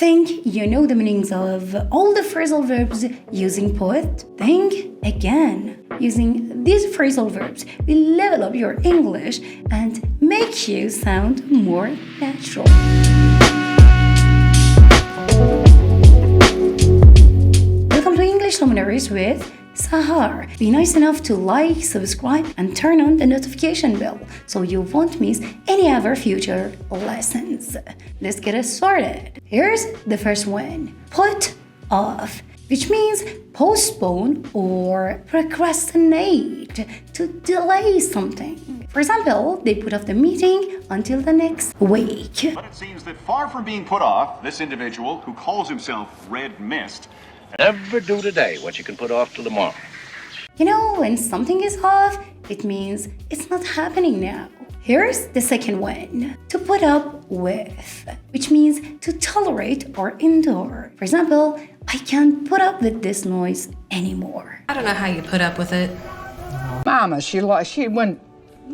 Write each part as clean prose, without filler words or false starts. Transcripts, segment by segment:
Think you know the meanings of all the phrasal verbs using put? Think again. Using these phrasal verbs will level up your English and make you sound more natural. Welcome to English Luminaries with Sahar. Be nice enough to like, subscribe, and turn on the notification bell so you won't miss any of our future lessons. Let's get it started. Here's the first one. Put off, which means postpone or procrastinate, to delay something. For example, they put off the meeting until the next week. But it seems that far from being put off, this individual, who calls himself Red Mist, never do today what you can put off till tomorrow. You know, when something is off, it means it's not happening now. Here's the second one. To put up with, which means to tolerate or endure. For example, I can't put up with this noise anymore. I don't know how you put up with it. Mama, she went.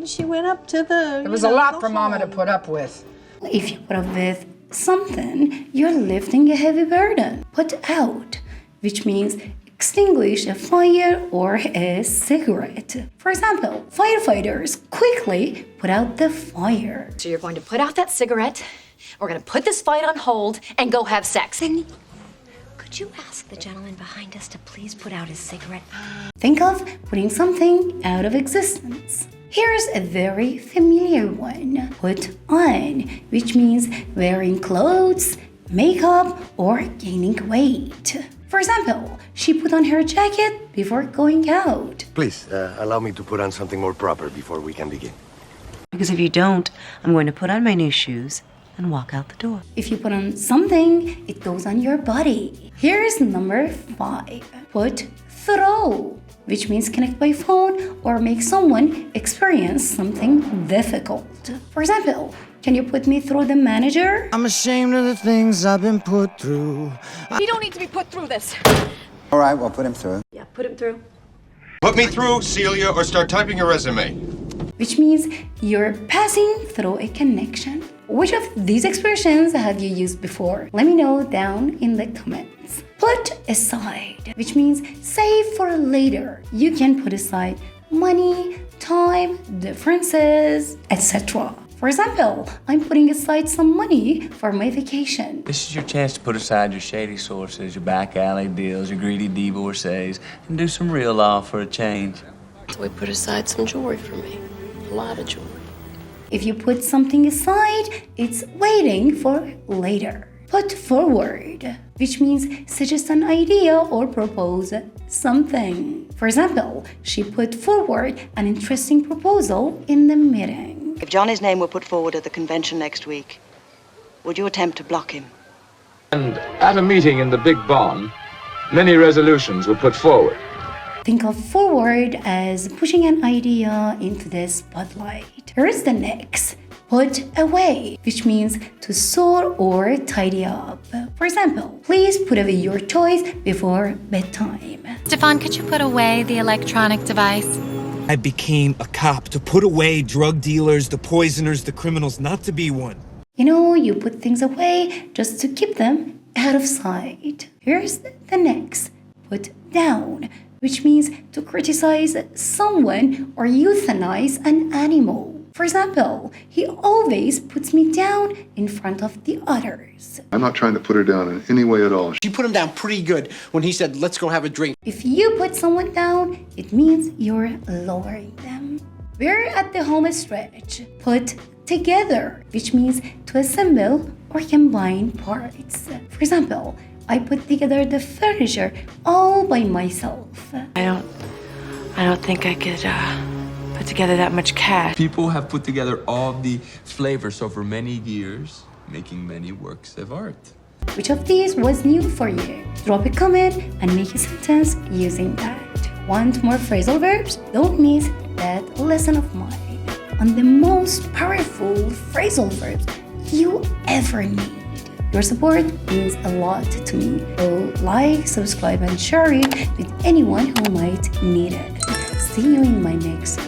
She went up to the. It was a lot for Mama to put up with. If you put up with something, you're lifting a heavy burden. Put out, which means extinguish a fire or a cigarette. For example, firefighters quickly put out the fire. So you're going to put out that cigarette, we're going to put this fight on hold, and go have sex. Then, could you ask the gentleman behind us to please put out his cigarette? Think of putting something out of existence. Here's a very familiar one. Put on, which means wearing clothes, makeup, or gaining weight. For example, she put on her jacket before going out. Please, allow me to put on something more proper before we can begin. Because if you don't, I'm going to put on my new shoes and walk out the door. If you put on something, it goes on your body. Here's number 5. Put through, which means connect by phone or make someone experience something difficult. For example, can you put me through the manager? I'm ashamed of the things I've been put through. You don't need to be put through this. All right, we'll put him through. Yeah, put him through. put me through, Celia, or start typing your resume. Which means you're passing through a connection. Which of these expressions have you used before? Let me know down in the comments. Put aside, which means save for later. You can put aside money, time, differences, etc. For example, I'm putting aside some money for my vacation. This is your chance to put aside your shady sources, your back alley deals, your greedy divorcees, and do some real law for a change. So we put aside some jewelry for me. A lot of jewelry. If you put something aside, it's waiting for later. Put forward, which means suggest an idea or propose something. For example, she put forward an interesting proposal in the meeting. If Johnny's name were put forward at the convention next week, would you attempt to block him? And at a meeting in the Big Barn, many resolutions were put forward. Think of forward as pushing an idea into the spotlight. Here is the next. Put away, which means to store or tidy up. For example, please put away your toys before bedtime. Stefan, could you put away the electronic device? I became a cop to put away drug dealers, the poisoners, the criminals, not to be one. You know, you put things away just to keep them out of sight. Here's the next. Put down, which means to criticize someone or euthanize an animal. For example, he always puts me down in front of the others. I'm not trying to put her down in any way at all. She put him down pretty good when he said, let's go have a drink. If you put someone down, it means you're lowering them. We're at the home stretch. Put together, which means to assemble or combine parts. For example, I put together the furniture all by myself. I don't think I could put together that much cash. People have put together all the flavors over many years, making many works of art. Which of these was new for you? Drop a comment and make a sentence using that. Want more phrasal verbs? Don't miss that lesson of mine on the most powerful phrasal verbs you ever need. Your support means a lot to me, so like, subscribe, and share it with anyone who might need it. See you in my next